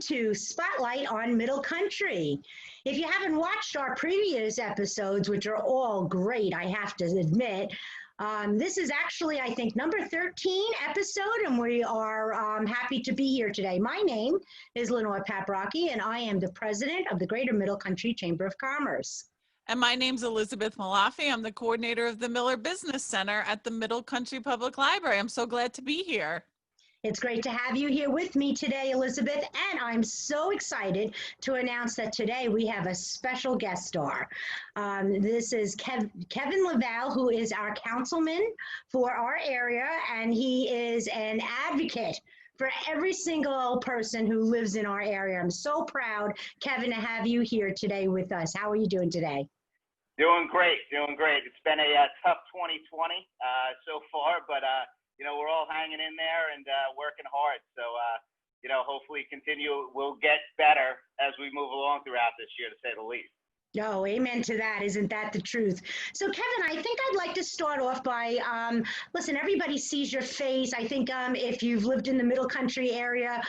to Spotlight on Middle Country. If you haven't watched our previous episodes, which are all great, I have to admit, this is actually, I think, number 13 episode, and we are happy to be here today. My name is Lenore Paprocki, and I am the president of the Greater Middle Country Chamber of Commerce. And my name's Elizabeth Malafi. I'm the coordinator of the Miller Business Center at the Middle Country Public Library. I'm so glad to be here. It's great to have you here with me today, Elizabeth, and I'm so excited to announce that today we have a special guest star. This is Kevin LaValle, who is our councilman for our area, and he is an advocate for every single person who lives in our area. I'm so proud, Kevin, to have you here today with us. How are you doing today? Doing great, doing great. It's been a tough 2020 so far, but you know, we're all hanging in there and working hard. So, you know, hopefully we'll get better as we move along throughout this year, to say the least. Oh, amen to that. Isn't that the truth? So, Kevin, I think I'd like to start off by, listen, everybody sees your face. I think if you've lived in the Middle Country area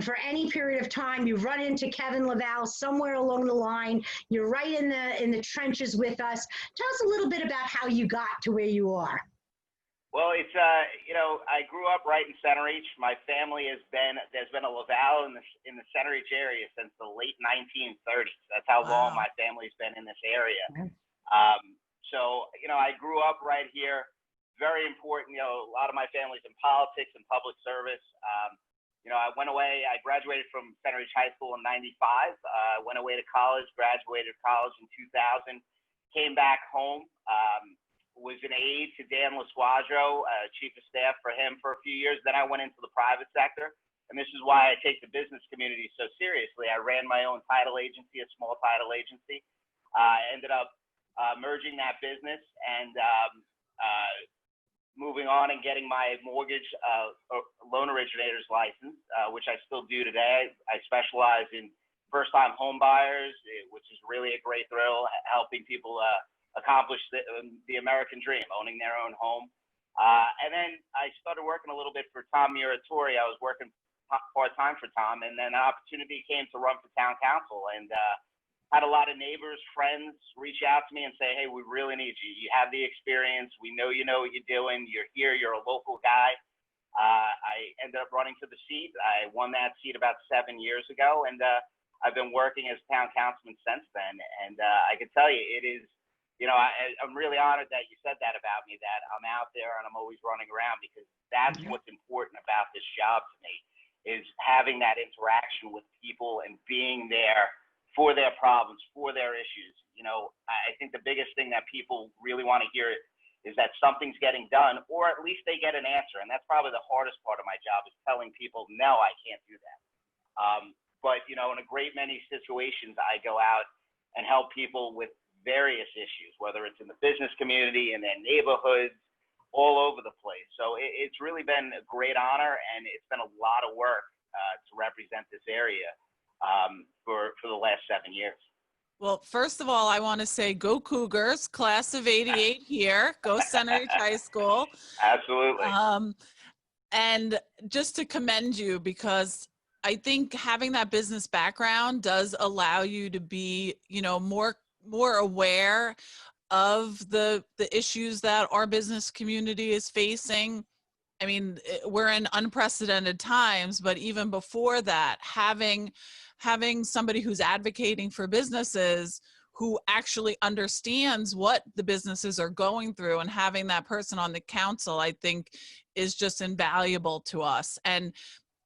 for any period of time, you run into Kevin LaValle somewhere along the line. You're right in the trenches with us. Tell us a little bit about how you got to where you are. Well, it's, you know, I grew up right in Center Reach. My family there's been a LaValle in the Center Reach area since the late 1930s. That's how long my family's been in this area. So, you know, I grew up right here. Very important, you know, a lot of my family's in politics and public service. You know, I graduated from Center Reach High School in 95. Went away to college, graduated college in 2000, came back home. Was an aide to Dan Lasquadro, chief of staff for him for a few years. Then I went into the private sector, and this is why I take the business community so seriously. I ran my own title agency, a small title agency. I ended up merging that business and moving on and getting my mortgage loan originator's license, which I still do today. I specialize in first-time home buyers, which is really a great thrill, helping people accomplish the American dream, owning their own home. And then I started working a little bit for Tom Muratori. I was working part-time for Tom, and then an opportunity came to run for town council, and had a lot of neighbors, friends reach out to me and say, hey, we really need you. You have the experience. We know you know what you're doing. You're here. You're a local guy. I ended up running for the seat. I won that seat about 7 years ago, and I've been working as town councilman since then. And I can tell you, it is, you know, I'm really honored that you said that about me, that I'm out there and I'm always running around, because that's what's important about this job to me, is having that interaction with people and being there for their problems, for their issues. You know, I think the biggest thing that people really want to hear is that something's getting done, or at least they get an answer. And that's probably the hardest part of my job, is telling people, no, I can't do that. But, you know, in a great many situations, I go out and help people with various issues, whether it's in the business community, in their neighborhoods, all over the place. So it's really been a great honor, and it's been a lot of work to represent this area for the last 7 years. Well, first of all, I want to say go Cougars, class of '88 here, go Center Reach High School. Absolutely. And just to commend you, because I think having that business background does allow you to be, you know, more aware of the issues that our business community is facing. I mean, we're in unprecedented times, but even before that, having somebody who's advocating for businesses who actually understands what the businesses are going through, and having that person on the council, I think, is just invaluable to us. And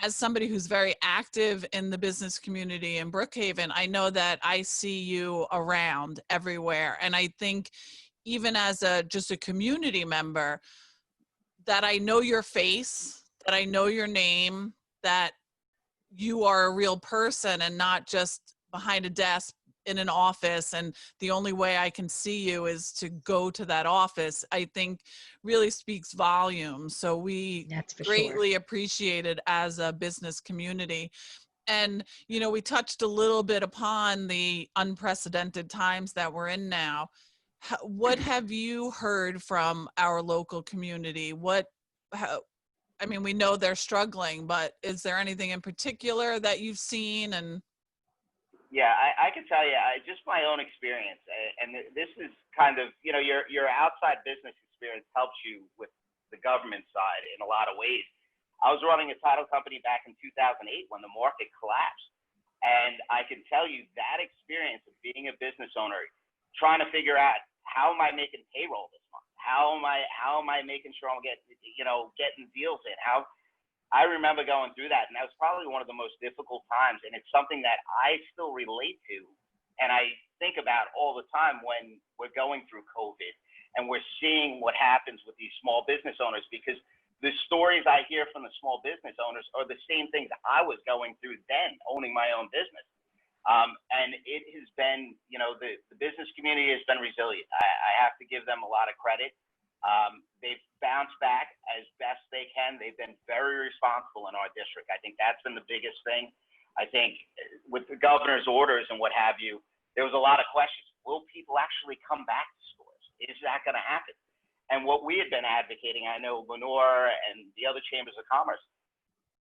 as somebody who's very active in the business community in Brookhaven, I know that I see you around everywhere. And I think even as just a community member, that I know your face, that I know your name, that you are a real person and not just behind a desk in an office, and the only way I can see you is to go to that office, I think really speaks volumes. So we greatly appreciate it as a business community. And, you know, we touched a little bit upon the unprecedented times that we're in now. What have you heard from our local community? I mean, we know they're struggling, but is there anything in particular that you've seen? And Yeah, I can tell you, just my own experience, and this is kind of, your outside business experience helps you with the government side in a lot of ways. I was running a title company back in 2008 when the market collapsed. And I can tell you that experience of being a business owner, trying to figure out, how am I making payroll this month? How am I making sure I'm getting deals in? I remember going through that, and that was probably one of the most difficult times. And it's something that I still relate to, and I think about all the time when we're going through COVID and we're seeing what happens with these small business owners, because the stories I hear from the small business owners are the same things I was going through then, owning my own business. And it has been, the business community has been resilient. I have to give them a lot of credit. They've bounced back as best they can. They've been very responsible in our district. I think that's been the biggest thing. I think with the governor's orders and what have you, there was a lot of questions. Will people actually come back to stores? Is that going to happen? And what we had been advocating, I know Lenore and the other chambers of commerce,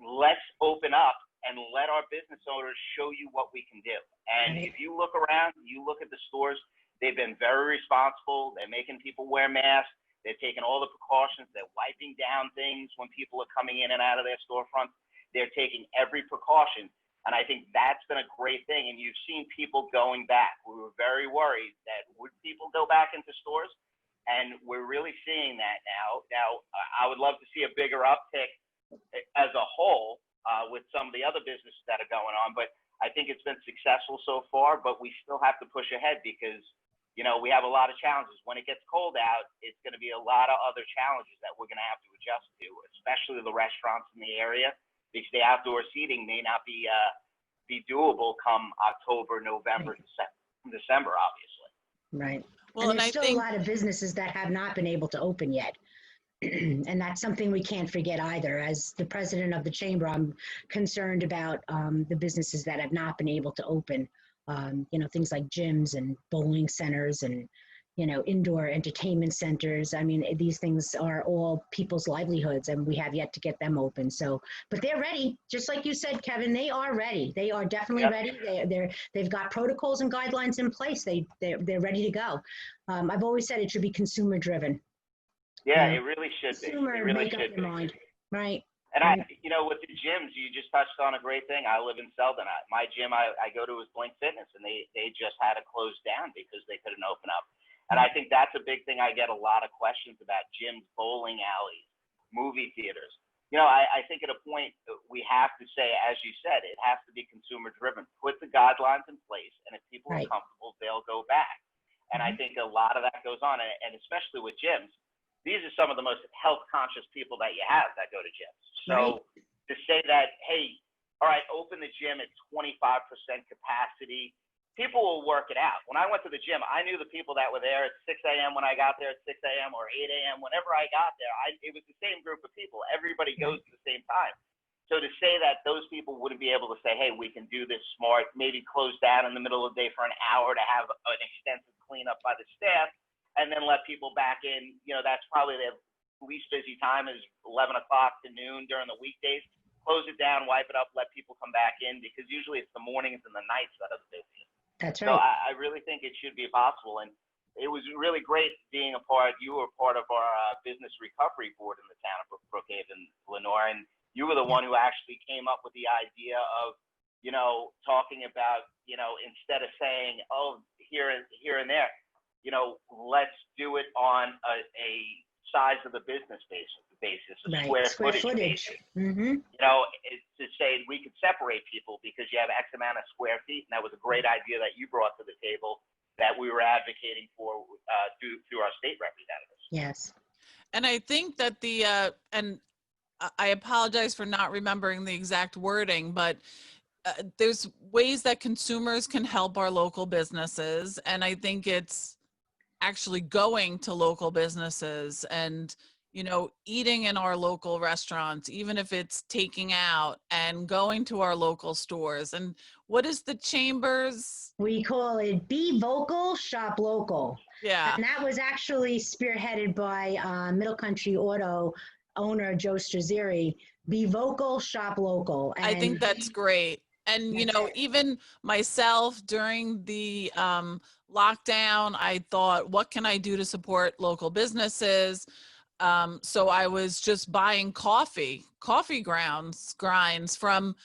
let's open up and let our business owners show you what we can do. And if you look around, you look at the stores, they've been very responsible. They're making people wear masks. They're taking all the precautions. They're wiping down things when people are coming in and out of their storefronts. They're taking every precaution. And I think that's been a great thing. And you've seen people going back. We were very worried that would people go back into stores? And we're really seeing that now. Now, I would love to see a bigger uptick as a whole with some of the other businesses that are going on. But I think it's been successful so far, but we still have to push ahead because we have a lot of challenges. When it gets cold out, it's going to be a lot of other challenges that we're going to have to adjust to, especially the restaurants in the area, because the outdoor seating may not be doable come October, November, December, obviously. Right. well, And and there's I still think a lot of businesses that have not been able to open yet. And that's something we can't forget either. As the president of the chamber, I'm concerned about the businesses that have not been able to open. Things like gyms and bowling centers and, indoor entertainment centers. I mean, these things are all people's livelihoods and we have yet to get them open. So, but they're ready. Just like you said, Kevin, they are ready. They are definitely ready. They've got protocols and guidelines in place. They're ready to go. I've always said it should be consumer driven. Yeah, it really should be. Consumer, It really make up should your be. mind. Right. And with the gyms, you just touched on a great thing. I live in Selden. My gym I go to is Blink Fitness, and they just had to close down because they couldn't open up. And I think that's a big thing. I get a lot of questions about gyms, bowling alleys, movie theaters. I think at a point we have to say, as you said, it has to be consumer driven. Put the guidelines in place, and if people are comfortable, they'll go back. And I think a lot of that goes on, and especially with gyms. These are some of the most health conscious people that you have that go to gyms. So to say that, hey, all right, open the gym at 25% capacity, people will work it out. When I went to the gym, I knew the people that were there at 6 a.m. when I got there at 6 a.m. or 8 a.m. Whenever I got there, it was the same group of people. Everybody goes at the same time. So to say that those people wouldn't be able to say, hey, we can do this smart, maybe close down in the middle of the day for an hour to have an extensive cleanup by the staff, and then let people back in, that's probably their least busy time is 11 o'clock to noon during the weekdays. Close it down, wipe it up, let people come back in, because usually it's the mornings and the nights that are the busiest. That's right. So I really think it should be possible. And it was really great being you were part of our business recovery board in the town of Brookhaven, Lenore, and you were the one who actually came up with the idea of, talking about, instead of saying, oh, here and there, let's do it on a size of the business basis, square footage basis. Mm-hmm. To say we could separate people because you have X amount of square feet, and that was a great idea that you brought to the table that we were advocating for through our state representatives. Yes. And I think that and I apologize for not remembering the exact wording, but there's ways that consumers can help our local businesses. And I think it's actually going to local businesses and, eating in our local restaurants, even if it's taking out and going to our local stores. And what is the chambers? We call it Be Vocal, Shop Local. Yeah. And that was actually spearheaded by Middle Country Auto owner, Joe Strazzeri, be vocal, shop local. I think And that's great. And, you that's know, it. even myself during the lockdown, I thought, what can I do to support local businesses? So I was just buying coffee grinds from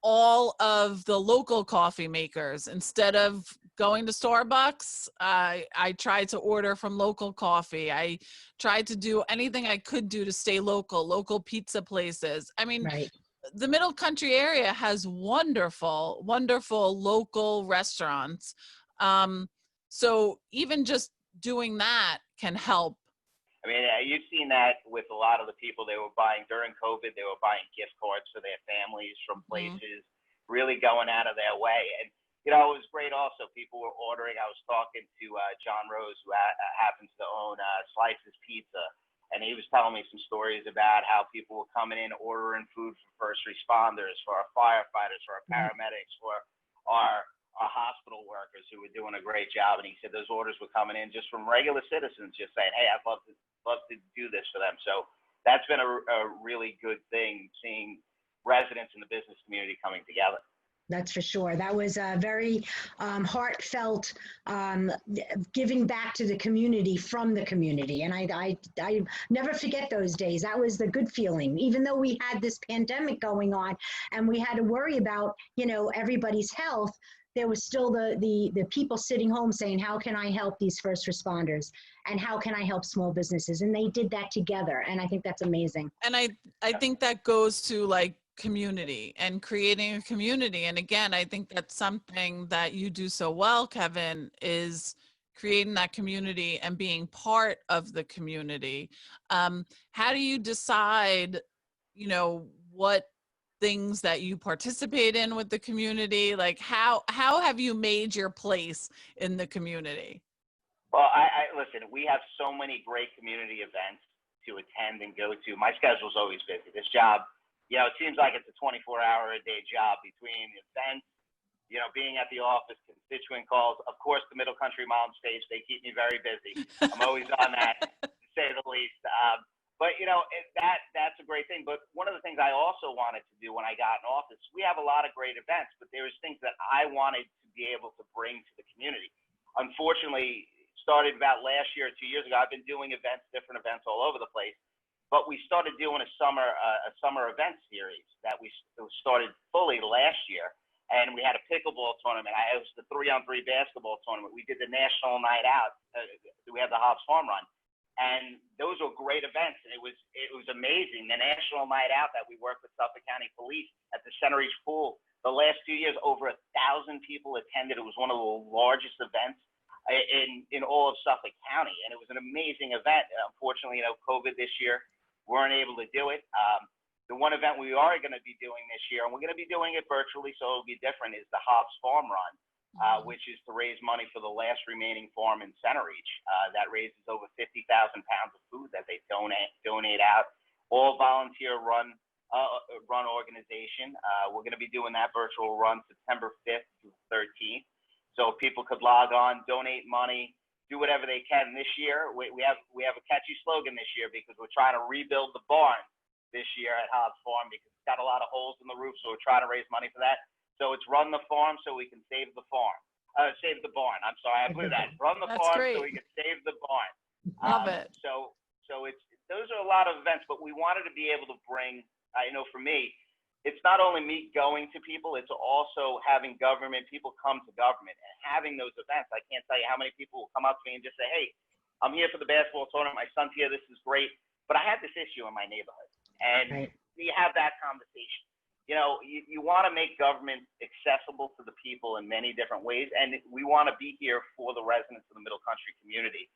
all of the local coffee makers. Instead of going to Starbucks, I tried to order from local coffee. I tried to do anything I could do to stay local pizza places. I mean, Right. the Middle Country area has wonderful local restaurants. So even just doing that can help. I mean, you've seen that with a lot of the people they were buying during COVID. They were buying gift cards for their families from places, really going out of their way. And, you know, it was great also. People were ordering. I was talking to John Rose, who happens to own Slices Pizza. And he was telling me some stories about how people were coming in, ordering food for first responders, for our firefighters, for our paramedics, for our hospital workers who were doing a great job. And he said those orders were coming in just from regular citizens just saying, hey, I'd love to do this for them. So that's been a really good thing, seeing residents in the business community coming together. That's for sure. That was a very heartfelt giving back to the community from the community. And I never forget those days. That was the good feeling. Even though we had this pandemic going on and we had to worry about, you know, everybody's health, there was still the people sitting home saying, how can I help these first responders? And how can I help small businesses? And they did that together. And I think that's amazing. And I think that goes to like community and creating a community. And again, I think that's something that you do so well, Kevin, is creating that community and being part of the community. How do you decide, you know, what things that you participate in with the community? Like how have you made your place in the community? Well, I listen, we have so many great community events to attend and go to. My schedule's always busy. This job, you know, it seems like it's a 24-hour-a-day job between events, you know, being at the office, constituent calls. Of course, the Middle Country Mom stage, they keep me very busy. I'm always on that, to say the least. But, you know, that's a great thing. But one of the things I also wanted to do when I got in office, we have a lot of great events, but there was things that I wanted to be able to bring to the community. Unfortunately, started about last year or 2 years ago, I've been doing events, different events all over the place. But we started doing a summer event series that we started fully last year. And we had a pickleball tournament. I hosted the 3-on-3 basketball tournament. We did the National Night Out. We had the Hobbs Farm Run. And those were great events. And it was amazing. The National Night Out that we worked with Suffolk County Police at the Center East Pool, the last 2 years, over 1,000 people attended. It was one of the largest events in all of Suffolk County. And it was an amazing event. Unfortunately, you know, COVID this year, weren't able to do it. The one event we are going to be doing this year, and we're going to be doing it virtually, so it'll be different, is the Hobbs Farm Run, which is to raise money for the last remaining farm in Center Reach. That raises over 50,000 pounds of food that they donate out. All volunteer run organization. We're going to be doing that virtual run September 5th through 13th. So people could log on, donate money, do whatever they can. This year, we have a catchy slogan this year because we're trying to rebuild the barn this year at Hobbs Farm because it's got a lot of holes in the roof, so we're trying to raise money for that. So it's run the farm so we can save the farm. Save the barn. I'm sorry, I blew that. Run the farm so we can save the barn. Love it. So those are a lot of events, but we wanted to be able to bring, I know for me, it's not only me going to people, it's also having people come to government and having those events. I can't tell you how many people will come up to me and just say, hey, I'm here for the basketball tournament. My son's here. This is great. But I have this issue in my neighborhood. And we have that conversation. You know, you want to make government accessible to the people in many different ways. And we want to be here for the residents of the Middle Country community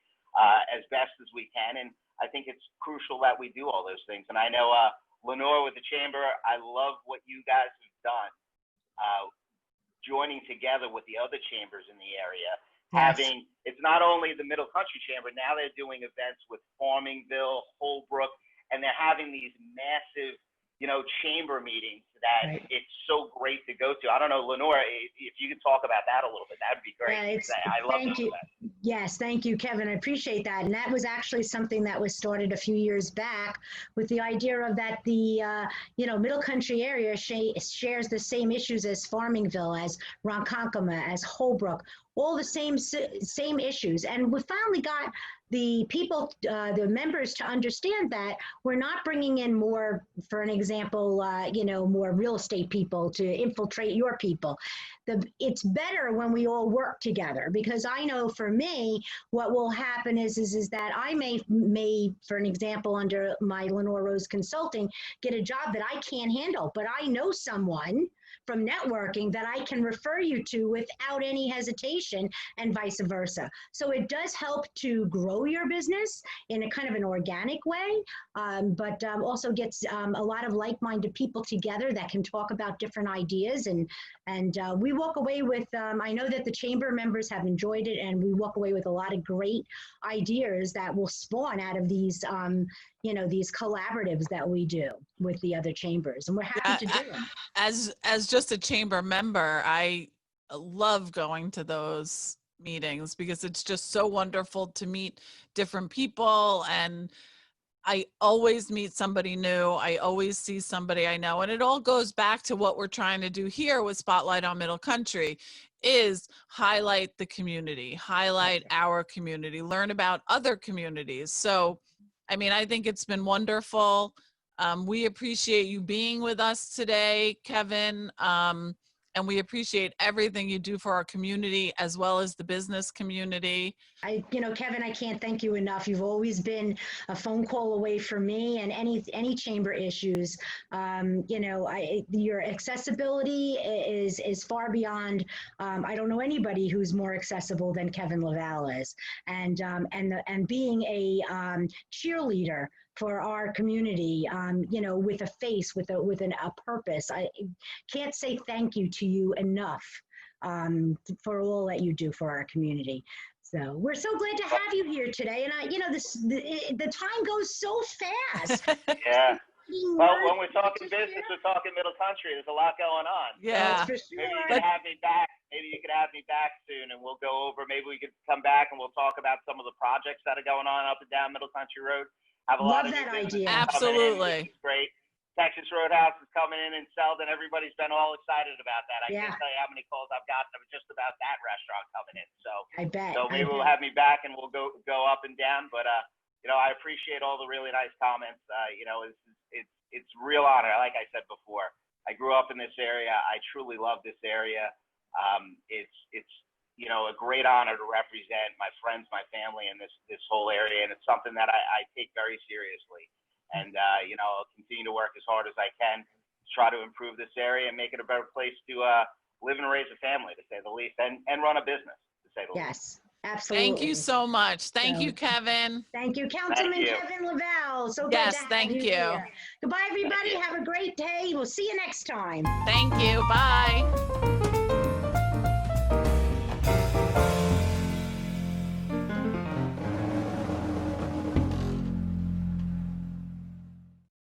as best as we can. And I think it's crucial that we do all those things. And I know Lenore with the Chamber, I love what you guys have done, joining together with the other chambers in the area. Yes. It's not only the Middle Country Chamber, now they're doing events with Farmingville, Holbrook, and they're having these massive, you know, chamber meetings that it's so great to go to. I don't know, Lenore, if you could talk about that a little bit, that'd be great. Yeah, I love thank you. that. Yes, thank you, Kevin. I appreciate that. And that was actually something that was started a few years back with the idea of that the Middle Country area shares the same issues as Farmingville, as Ronkonkoma, as Holbrook, all the same issues. And we finally got the people, the members, to understand that we're not bringing in more, for an example, more real estate people to infiltrate your people. It's better when we all work together, because I know for me, what will happen is that I may, for an example, under my Lenore Rose Consulting, get a job that I can't handle, but I know someone from networking that I can refer you to without any hesitation, and vice versa. So it does help to grow your business in a kind of an organic way, but also gets a lot of like-minded people together that can talk about different ideas. And we walk away with, I know that the chamber members have enjoyed it, and we walk away with a lot of great ideas that will spawn out of these these collaboratives that we do with the other chambers, and we're happy to do them. As just a chamber member, I love going to those meetings because it's just so wonderful to meet different people, and I always meet somebody new. I always see somebody I know, and it all goes back to what we're trying to do here with Spotlight on Middle Country, is highlight the community, highlight our community, learn about other communities. So I mean, I think it's been wonderful. We appreciate you being with us today, Kevin. And we appreciate everything you do for our community as well as the business community. Kevin, I can't thank you enough. You've always been a phone call away from me and any chamber issues. Your accessibility is far beyond. I don't know anybody who's more accessible than Kevin LaValle is, and being a cheerleader for our community, with a face, with a purpose. I can't say thank you to you enough for all that you do for our community. So we're so glad to have you here today. And the time goes so fast. Yeah. Well, when we're talking business, we're talking Middle Country. There's a lot going on. Yeah. For sure. Maybe you can have me back. Maybe you could have me back soon, and we'll go over. Maybe we could come back and we'll talk about some of the projects that are going on up and down Middle Country Road. Have a lot of that new idea. Absolutely. It's great. Texas Roadhouse is coming in Selden. Everybody's been all excited about that. I can't tell you how many calls I've gotten just about that restaurant coming in. So I bet. So maybe we'll have me back and we'll go up and down. But I appreciate all the really nice comments. It's real honor. Like I said before, I grew up in this area. I truly love this area. It's a great honor to represent my friends, my family, and this whole area. And it's something that I take very seriously. And, I'll continue to work as hard as I can to try to improve this area and make it a better place to live and raise a family, to say the least, and run a business, to say the least. Yes, absolutely. Thank you so much. Thank you, Kevin. Thank you, Councilman Kevin LaValle. So yes, good to thank have you you. here. Goodbye, everybody. Have a great day. We'll see you next time. Thank you. Bye.